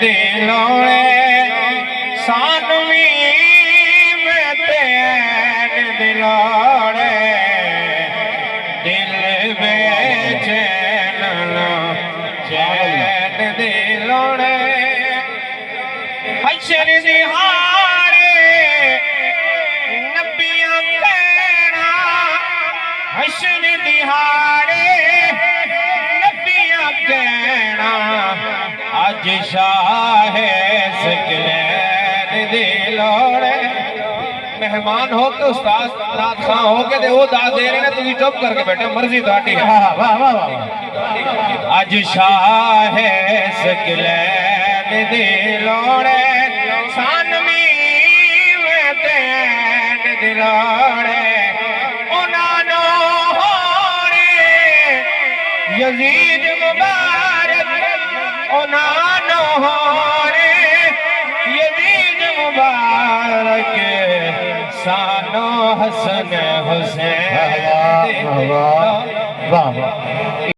दिलोड़े सानवी में तेन दिलोड़े दिल बेचैन चैन दिलोड़े हशर दिहाड़े नबियां कहना हशर दिहाड़े नबियां कहना अज शाह सकलैन दिलोड़े मेहमान हो के उस्ताद नाथ खां हो के ते वो दाद दे रहे ने तुम चुप करके बैठे मर्जी ਤੁਹਾਡੀ है वाह वाह वाह अज शाह सकलैन दिलोड़े सानवी में तेन दिलोड़े उन्हानो होरे यजीद मुबारक उन्हानो होरे यजीद मुबारक सानो हसन हुसैन वाह वाह वाह।